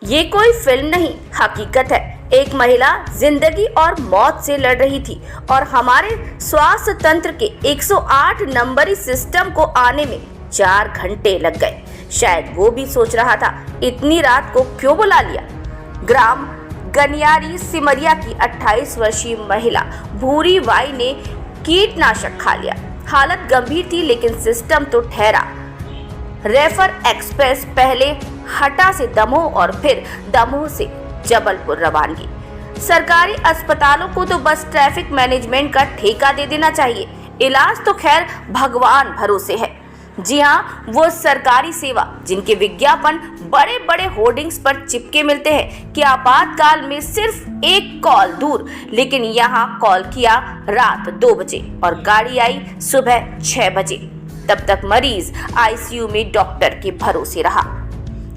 ये कोई फिल्म नहीं, हकीकत है। एक महिला जिंदगी और मौत से लड़ रही थी और हमारे स्वास्थ्य तंत्र के 108 नंबरी सिस्टम को आने में 4 घंटे लग गए। शायद वो भी सोच रहा था इतनी रात को क्यों बुला लिया। ग्राम गनियारी सिमरिया की 28 वर्षीय महिला भूरी बाई ने कीटनाशक खा लिया। हालत गंभीर थी लेकिन सिस्टम तो ठहरा। रेफर एक्सप्रेस पहले हटा से दमोह और फिर दमोह से जबलपुर रवानगी। सरकारी अस्पतालों को तो बस ट्रैफिक मैनेजमेंट का ठेका दे देना चाहिए। इलाज तो खैर भगवान भरोसे है। जी हाँ, वो सरकारी सेवा जिनके विज्ञापन बड़े बड़े होर्डिंग्स पर चिपके मिलते हैं कि आपातकाल में सिर्फ एक कॉल दूर, लेकिन यहाँ कॉल किया रात 2 बजे और गाड़ी आई सुबह 6 बजे। तब तक मरीज आईसीयू में डॉक्टर के भरोसे रहा।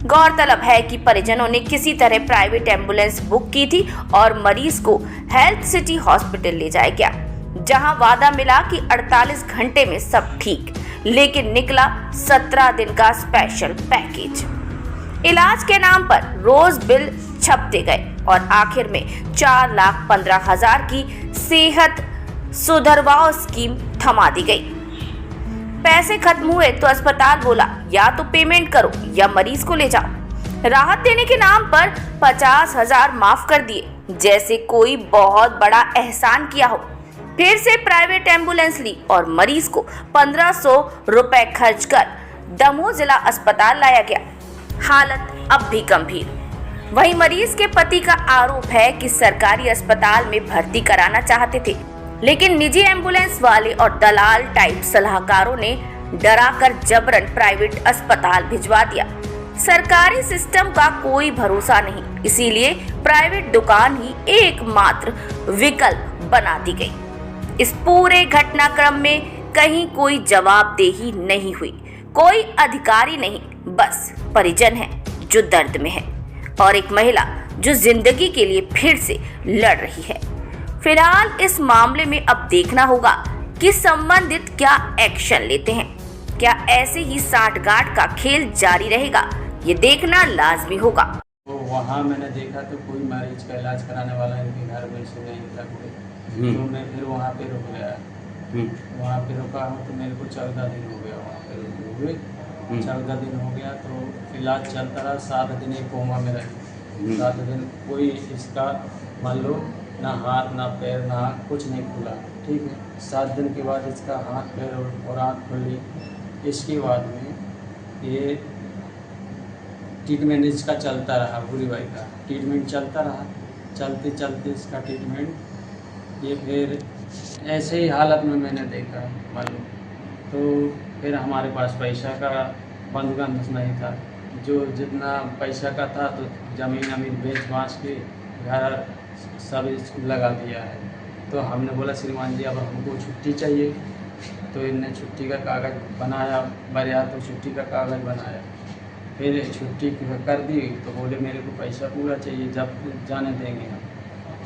गौरतलब है कि परिजनों ने किसी तरह प्राइवेट एम्बुलेंस बुक की थी और मरीज को हेल्थ सिटी हॉस्पिटल ले जाया गया, जहां वादा मिला कि 48 घंटे में सब ठीक, लेकिन निकला 17 दिन का स्पेशल पैकेज। इलाज के नाम पर रोज बिल छपते गए और आखिर में 4,15,000 की सेहत सुधरवाओ स्कीम थमा दी गई। पैसे खत्म हुए तो अस्पताल बोला या तो पेमेंट करो या मरीज को ले जाओ। राहत देने के नाम पर 50,000 माफ कर दिए, जैसे कोई बहुत बड़ा एहसान किया हो। फिर से प्राइवेट एम्बुलेंस ली और मरीज को 1,500 रुपए खर्च कर दमोह जिला अस्पताल लाया गया। हालत अब भी गंभीर। वहीं मरीज के पति का आरोप है कि सरकारी अस्पताल में भर्ती कराना चाहते थे, लेकिन निजी एम्बुलेंस वाले और दलाल टाइप सलाहकारों ने डराकर जबरन प्राइवेट अस्पताल भिजवा दिया। सरकारी सिस्टम का कोई भरोसा नहीं, इसीलिए प्राइवेट दुकान ही एकमात्र विकल्प बना दी गई। इस पूरे घटनाक्रम में कहीं कोई जवाबदेही नहीं हुई, कोई अधिकारी नहीं, बस परिजन है जो दर्द में है और एक महिला जो जिंदगी के लिए फिर से लड़ रही है। फिलहाल इस मामले में अब देखना होगा कि संबंधित क्या एक्शन लेते हैं। क्या ऐसे ही साठगांठ का खेल जारी रहेगा, ये देखना लाजमी होगा। तो वहाँ मैंने देखा तो कोई मरीज का इलाज कराने वाला इनके घर में से नहीं था कोई, तो मैं फिर वहाँ पे रुक गया। वहाँ पे रुका हूँ तो मेरे को 14 दिन हो गया वहाँ पे रुके हुए। 14 दिन हो गया तो इलाज चलता रहा। 7 दिन एक कोमा में रही। 7 दिन कोई इसका मान लो ना हाथ ना पैर ना आँख कुछ नहीं खुला, ठीक है। 7 दिन के बाद इसका हाथ पैर और आँख खुली। इसके बाद में ये ट्रीटमेंट इसका चलता रहा। भूरी बाई का ट्रीटमेंट चलता रहा। चलते चलते इसका ट्रीटमेंट ये फिर ऐसे ही हालत में मैंने देखा मालूम। तो फिर हमारे पास पैसा का बंदोबस्त नहीं था। जो जितना पैसा का था तो ज़मीन अमीन बेच बाँच के घर सब लगा दिया है। तो हमने बोला श्रीमान जी अब हमको छुट्टी चाहिए, तो इनने छुट्टी का कागज़ बनाया, बढ़िया तो छुट्टी का कागज़ बनाया। फिर छुट्टी कर दी तो बोले मेरे को पैसा पूरा चाहिए, जब जाने देंगे हम।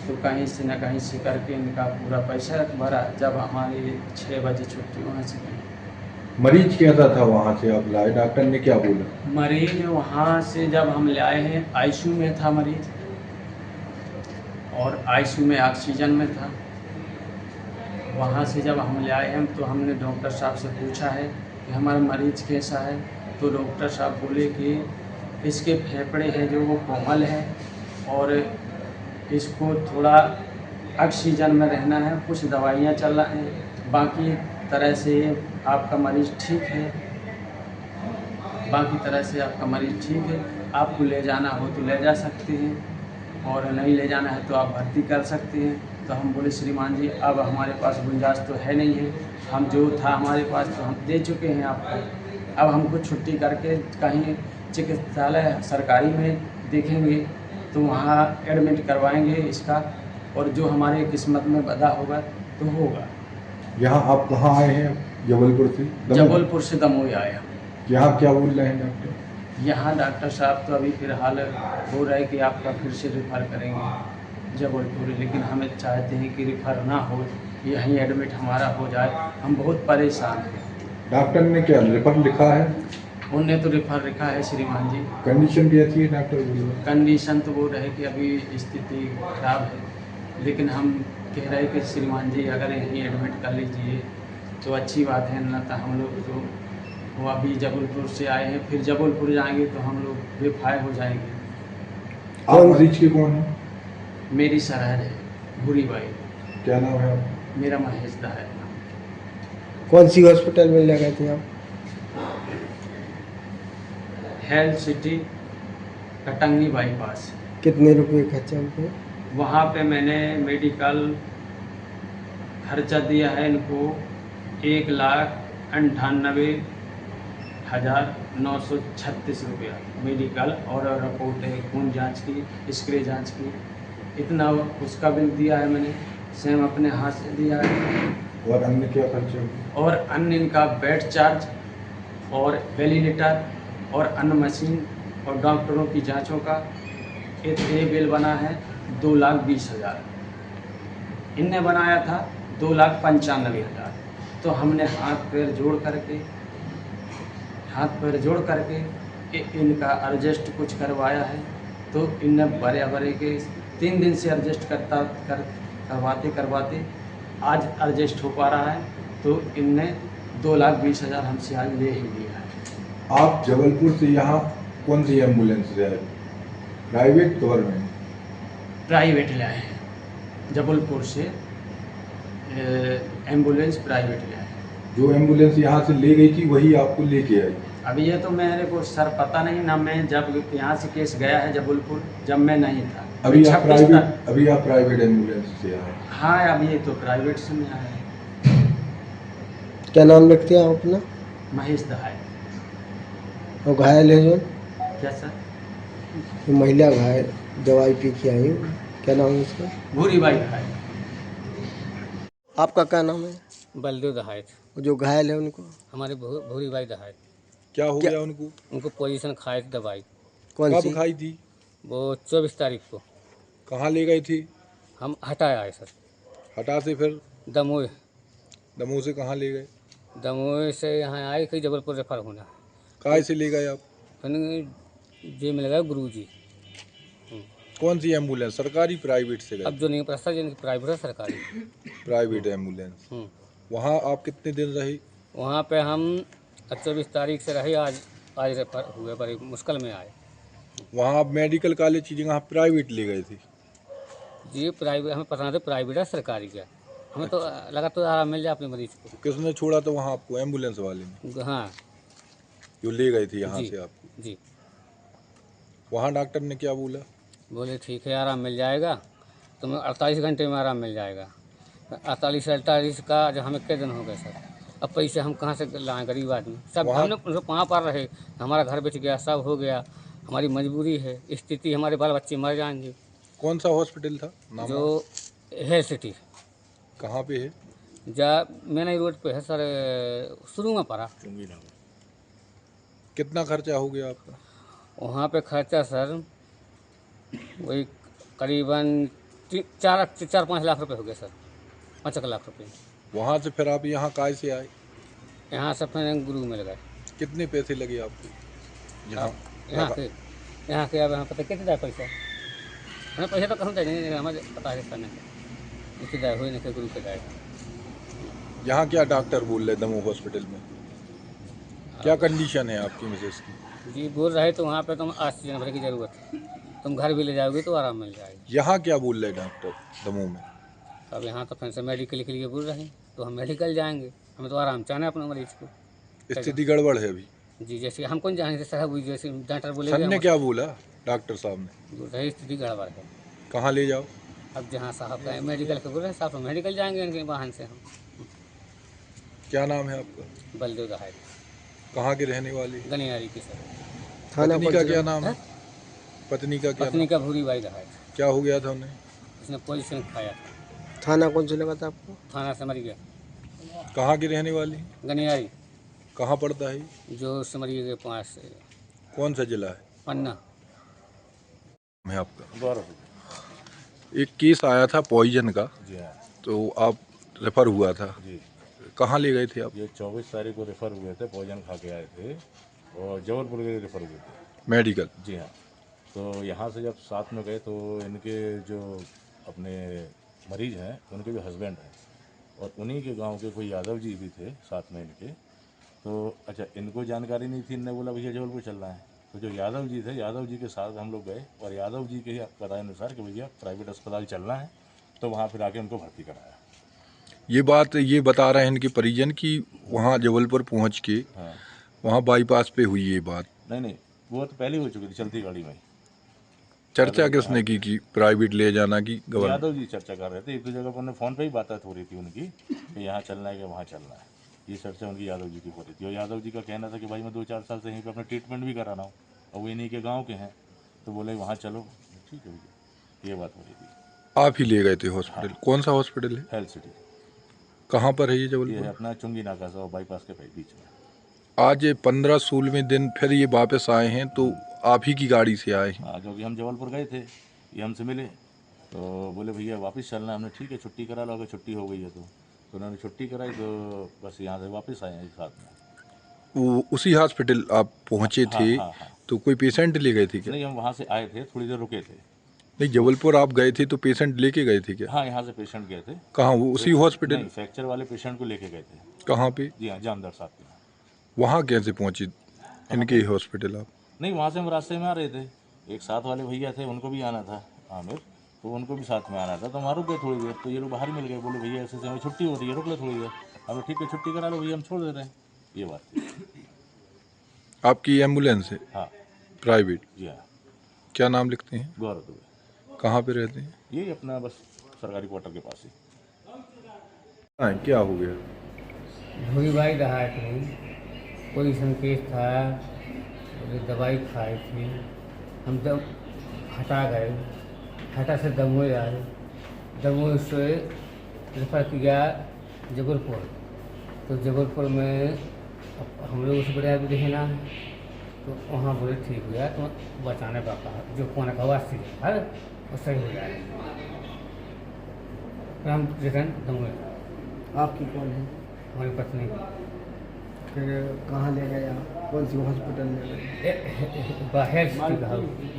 तो कहीं से न कहीं से करके इनका पूरा पैसा भरा। जब हमारी 6 बजे छुट्टी वहाँ से गई। मरीज कैसा था वहाँ से आप लाए, डॉक्टर ने क्या बोला? मरीज वहाँ से जब हम ले आए हैं आईसीयू में था मरीज, और आईसीयू में ऑक्सीजन में था। वहाँ से जब हम ले आए हैं तो हमने डॉक्टर साहब से पूछा है कि हमारा मरीज कैसा है। तो डॉक्टर साहब बोले कि इसके फेफड़े हैं जो वो कोमल है और इसको थोड़ा ऑक्सीजन में रहना है, कुछ दवाइयाँ चल रही हैं, बाकी तरह से आपका मरीज ठीक है। बाकी तरह से आपका मरीज ठीक है। आपको ले जाना हो तो ले जा सकते हैं और नहीं ले जाना है तो आप भर्ती कर सकते हैं। तो हम बोले श्रीमान जी अब हमारे पास गुंजाइश तो है नहीं है, हम जो था हमारे पास तो हम दे चुके हैं आपको। अब हमको छुट्टी करके कहीं चिकित्सालय सरकारी में देखेंगे तो वहाँ एडमिट करवाएंगे इसका, और जो हमारे किस्मत में बदा होगा तो होगा। यहाँ आप कहाँ आए हैं? जबलपुर से? जबलपुर से दमोह आए हम। यहाँ क्या बोल रहे हैं डॉक्टर? यहाँ डॉक्टर साहब तो अभी फिलहाल बोल रहे हैं कि आपका फिर से रिफ़र करेंगे जबलपुर, लेकिन हमें चाहते हैं कि रिफ़र ना हो, यहीं एडमिट हमारा हो जाए। हम बहुत परेशान हैं। डॉक्टर ने क्या रिपोर्ट लिखा है? उनने तो रेफर रखा है श्रीमान जी। कंडीशन कैसी है डॉक्टर बोल रहे? कंडीशन तो वो रहे कि अभी स्थिति खराब है, लेकिन हम कह रहे हैं कि श्रीमान जी अगर यहीं एडमिट कर लीजिए तो अच्छी बात है, न तो हम लोग जो वो अभी जबलपुर से आए हैं, फिर जबलपुर जाएंगे तो हम लोग बेफाय हो जाएंगे। आप मरीज के कौन है? मेरी सरहद है भूरी बाई। क्या नाम है आपका? मेरा महेश दा है। कौन सी हॉस्पिटल में ले गए थे आप? Health city Katangi bypass. कितने रुपए खर्चा पे? वहाँ पे मैंने मेडिकल खर्चा दिया है इनको 1,98,936 रुपया मेडिकल, और रिपोर्ट है खून जांच की, स्क्रे जांच की, इतना उसका बिल दिया है मैंने, सेम अपने हाथ से दिया है। और अन्य क्या खर्चे हुए? और अन्य इनका बेड चार्ज और वेलिलेटर और अन्य मशीन और डॉक्टरों की जांचों का ये बिल बना है 2,20,000। इनने बनाया था 2,95,000। तो हमने हाथ पैर जोड़ करके इनका एडजस्ट कुछ करवाया है। तो इनने बड़े के 3 दिन से एडजस्ट करवाते आज एडजस्ट हो पा रहा है। तो इनने 2,20,000 हमसे आज ले ही लिया है। आप जबलपुर से यहाँ कौन सी एम्बुलेंस से आए? Private government? प्राइवेट लाए हैं जबलपुर से, एम्बुलेंस प्राइवेट लाए हैं। जो एम्बुलेंस यहाँ से ले गई थी वही आपको लेके आई? अभी ये तो मेरे को सर पता नहीं ना, मैं जब यहाँ से केस गया है जबलपुर, जब मैं नहीं था। अभी आप प्राइवेट एम्बुलेंस से आए? हाँ, अभी ये तो प्राइवेट से मैं आया है। क्या नाम रखते हैं आप अपना? महेश दा है। और घायल है जो क्या सर? जो महिला घायल दवाई पी के आई, क्या नाम है उसका? भूरी बाई है। आपका क्या नाम है? बलदेव दहायत। जो घायल है उनको? हमारे भूरी बाई दहायत। क्या हो गया उनको? उनको पोजीशन खाए थी दवाई। कौन सी? कब खाई थी? वो 24 तारीख को। कहाँ ले गई थी? हम हटाया है सर। हटा से फिर दमोह से कहाँ ले गए? दमोह से यहाँ आए कि जबलपुर रेफर होना। काय से ले गए आप? फिर जे मिल गए गुरु जी। कौन सी एम्बुलेंस, सरकारी प्राइवेट से गए? अब जो नहीं पता सर, जिनकी प्राइवेट है सरकारी। Private ambulance. वहाँ आप कितने दिन रही? वहाँ पे हम 24 तारीख से रहे, आज रेफर हुए, बड़ी मुश्किल में आए। वहाँ आप मेडिकल कॉलेज की जगह प्राइवेट ले गए थे? जी प्राइवेट, हमें पता नहीं प्राइवेट है सरकारी क्या, हमें तो लगा तो आराम मिल जाए अपने मरीज को। किसने छोड़ा था वहाँ आपको? एम्बुलेंस वाले ने? हाँ जो ले गए थे यहाँ जी, से आपको? जी। वहाँ डॉक्टर ने क्या बोला? बोले ठीक है आराम मिल जाएगा, तुम्हें 48 घंटे में आराम मिल जाएगा। 48 का जो हमें कितने दिन हो गए सर, अब पैसे हम कहाँ से लाएं, गरीब आदमी सब। हमने वहाँ पर रहे, हमारा घर बेच गया, सब हो गया, हमारी मजबूरी है, स्थिति, हमारे बाल बच्चे मर जाएंगे। कौन सा हॉस्पिटल था नाम? जो हेल्थ सिटी। कहाँ पे है? मैंने रोड पे है सर, शुरू में पड़ा। कितना खर्चा हो गया आपका? वहाँ पे खर्चा सर वही करीबन 4-5 लाख रुपए हो गए सर, 5 लाख रुपए। वहाँ से फिर आप यहाँ काय से आए? यहाँ से फिर गुरु मिल गए। कितने पैसे लगे आपको? यहाँ के अब यहाँ पता कितने दाए पैसा, हमें पैसा तो कहूँ नहीं, हमें पता है करने इतने दाए हुए नहीं, गुरु के दाए। यहाँ क्या डॉक्टर बोल रहे दमोह हॉस्पिटल में? क्या कंडीशन है आपकी मिसेस की? जी बोल रहे तो वहाँ पे तुम ऑक्सीजन भरने की ज़रूरत है, तुम घर भी ले जाओगे तो आराम मिल जाएगा। यहाँ क्या बोल रहे डॉक्टर दमोह में? अब यहाँ तो फिर से मेडिकल के लिए बोल रहे हैं, तो हम मेडिकल जाएंगे, हमें तो आराम चाहना है अपने मरीज को। स्थिति गड़बड़ है अभी? जी, जैसे हम कौन जाएंगे सर, जैसे डॉक्टर बोले सर ने क्या बोला डॉक्टर साहब ने? बोल रहे स्थिति गड़बड़ है। कहाँ ले जाओ? अब जहाँ साहब का मेडिकल के बोल रहे हैं, साहब मेडिकल जाएंगे इनके वाहन से हम। क्या नाम है आपका? बलदेव दहायत। कहाँ के रहने वाले? गनियारी की सर। पत्नी का क्या नाम है? पत्नी का क्या? पत्नी का भूरी बाई दहायत। क्या हो गया था उन्हें? उसने पोजीशन खाया था। थाना कौन से लगा था आपको? थाना सिमरी गया। कहाँ की रहने वाली? गनियारी। कहाँ पड़ता है? जो सिमरी के पास से। कौन सा जिला है? पन्ना। मैं आपका एक केस आया था पॉइजन का, तो आप रेफर हुआ था जी। कहाँ ले गए थे आप? ये 24 तारीख को रेफ़र हुए थे, पॉइजन खा के आए थे। और जबलपुर के लिए रेफ़र हुए थे। मेडिकल। जी हाँ। तो यहाँ से जब साथ में गए तो इनके जो अपने मरीज हैं उनके जो हस्बैंड हैं और उन्हीं के गांव के कोई यादव जी भी थे साथ में इनके। तो अच्छा, इनको जानकारी नहीं थी, इनने बोला भैया जबलपुर चलना है। तो जो यादव जी थे, यादव जी के साथ हम लोग गए और यादव जी के बताए अनुसार कि भैया प्राइवेट अस्पताल चलना है, तो वहाँ फिर आके उनको भर्ती कराया। ये बात ये बता रहे हैं इनके परिजन कि वहाँ जबलपुर पहुँच के हाँ। वहाँ बाईपास पे हुई ये बात। नहीं, वो तो पहले हो चुकी थी चलती गाड़ी में। चर्चा किसने की कि प्राइवेट ले जाना की गवर्नमेंट? यादव जी चर्चा कर रहे थे, एक दो जगह पर उन्होंने फ़ोन पे ही बात हो रही थी उनकी कि यहाँ चलना है कि वहाँ चलना है। ये चर्चा उनकी यादव जी की हो रही थी और यादव जी का कहना था कि भाई मैं 2-4 साल से यहीं पे अपना ट्रीटमेंट भी करा रहा हूँ और वो इन्हीं के गाँव के हैं, तो बोले वहाँ चलो। ठीक है भैया, ये बात हो रही थी। आप ही ले गए थे हॉस्पिटल? कौन सा हॉस्पिटल है? Health city. कहाँ पर है ये ये जबलपुर? है अपना चुंगी नाका से और बाईपास के बीच में। आज 15-16वें दिन फिर ये वापस आए हैं, तो आप ही की गाड़ी से आए हैं? हाँ, क्योंकि हम जबलपुर गए थे, ये हमसे मिले तो बोले भैया वापस चलना है। हमने ठीक है छुट्टी करा लो, अगर छुट्टी हो गई है तो उन्होंने छुट्टी कराई, तो बस यहाँ से वापस आए हैं एक साथ में। वो उसी हॉस्पिटल आप पहुँचे थे? हाँ। तो कोई पेशेंट ले गए थे क्या? नहीं, हम वहाँ से आए थे, थोड़ी देर रुके थे। नहीं, जबलपुर आप गए थे तो पेशेंट लेके गए थे क्या? हाँ, यहाँ से पेशेंट गए थे। कहाँ, वो उसी हॉस्पिटल? नहीं, फ्रैक्चर वाले पेशेंट को लेके गए थे। कहाँ पे? जी हाँ, जामदार साहब के। वहाँ कैसे पहुँचे इनके हॉस्पिटल आप? नहीं, वहाँ से हम रास्ते में आ रहे थे, एक साथ वाले भैया थे, उनको भी आना था, आमिर, तो उनको भी साथ में आना था, तो हम रुक गए थोड़ी देर। तो ये लोग बाहर मिल गए, बोले भैया ऐसे हमें छुट्टी हो रही है, रुक लो थोड़ी देर। हमने ठीक है छुट्टी करा लो भैया, हम छोड़ दे रहे हैं। ये बात थी। आपकी एम्बुलेंस है हाँ। प्राइवेट? जी हाँ। क्या नाम लिखते हैं? गौरव दुबे। कहाँ पे रहते हैं? यही अपना बस सरकारी क्वार्टर के पास ही। हाँ, क्या हो गया? भूरी बाई रहा थी, कोई संकेत था, दवाई खाई थी, हम दम हटा गए, हटा से दमोई आए, दमोई से रेफर किया जबलपुर। तो जबलपुर में हम लोग उस बड़े भी देखे ना, तो वहाँ बोले ठीक हो गया, तो बचाने का कहा जो कोने का वास्ती है वो सही हो जाएगा। हम रिटर्न दमोई। आपकी कौन है? हमारी पत्नी। फिर कहाँ ले गए आप? कौन सी हॉस्पिटल ले गए? हेल्थ सिटी का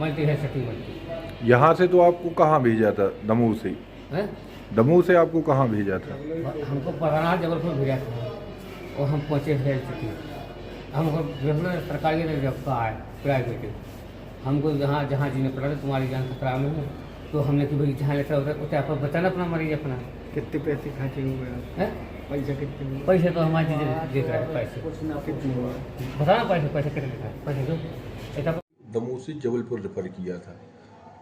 मल्टी हेल्थ सिटी मल्टी। यहाँ से तो आपको कहाँ भेजा था? दमोह से? हैं? दमोह से आपको कहाँ भेजा था? हमको पढ़ाना जबलपुर भेजा था और हम पहुँचे हेल्थ सिटी। हमको रेगुलर सरकारी जब का आए प्राइवेट, हमको जहाँ जहाँ जीने पड़ा था तुम्हारी जान खतरा में है, तो हमने कि भाई जहाँ लेता होता है उसे आप बचाना अपना मरीज अपना। कितने पैसे खर्चे हुए हैं? पैसे कितने हुए? पैसे तो हमारी चीज़ें देख रहे हैं, पैसे कितने हुए? बताना पैसे कितने देख रहे हैं, पैसे दो ऐसा। दमोह से जबलपुर रेफर किया था।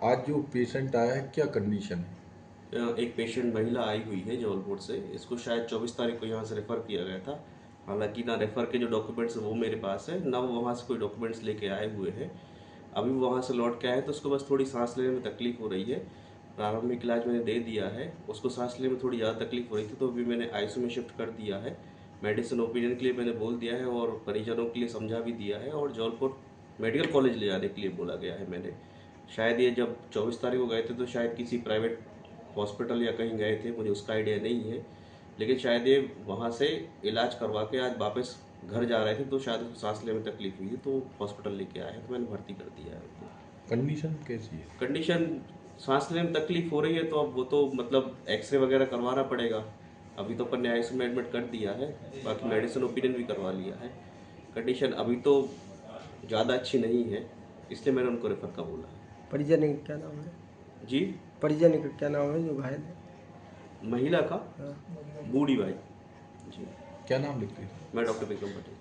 आज जो पेशेंट आया है क्या कंडीशन है? एक पेशेंट महिला आई हुई है जबलपुर से, इसको शायद 24 तारीख को यहाँ से रेफ़र किया गया था। हालांकि ना रेफ़र के जो डॉक्यूमेंट्स वो मेरे पास है, ना वो वहाँ से कोई डॉक्यूमेंट्स लेके आए हुए हैं। अभी वो वहाँ से लौट के आए तो उसको बस थोड़ी सांस लेने में तकलीफ़ हो रही है। प्रारंभिक इलाज मैंने दे दिया है, उसको सांस लेने में थोड़ी ज़्यादा तकलीफ हो रही थी, तो अभी मैंने आईसीयू में शिफ्ट कर दिया है। मेडिसिन ओपिनियन के लिए मैंने बोल दिया है और परिजनों के लिए समझा भी दिया है, और जबलपुर मेडिकल कॉलेज ले जाने के लिए बोला गया है मैंने। शायद ये जब 24 तारीख को गए थे तो शायद किसी प्राइवेट हॉस्पिटल या कहीं गए थे, मुझे उसका आइडिया नहीं है, लेकिन शायद ये वहाँ से इलाज करवा के आज वापस घर जा रहे थे, तो शायद उसको सांस लेने में तकलीफ हुई थी, तो हॉस्पिटल लेके आए हैं, तो मैंने भर्ती कर दिया है उनको। कंडीशन कैसी है? कंडीशन सांस लेने में तकलीफ हो रही है, तो अब वो तो मतलब एक्सरे वगैरह करवाना पड़ेगा। अभी तो अपन ने आईसीयू में एडमिट कर दिया है, बाकी मेडिसिन ओपिनियन भी करवा लिया है। कंडीशन अभी तो ज़्यादा अच्छी नहीं है, इसलिए मैंने उनको रेफर का बोला है। परिजन का क्या नाम है? जी, परिजन का क्या नाम है जो घायल है? महिला का बूढ़ी बाई। जी, क्या नाम लिखते हैं? मैं डॉक्टर विक्रम पटेल।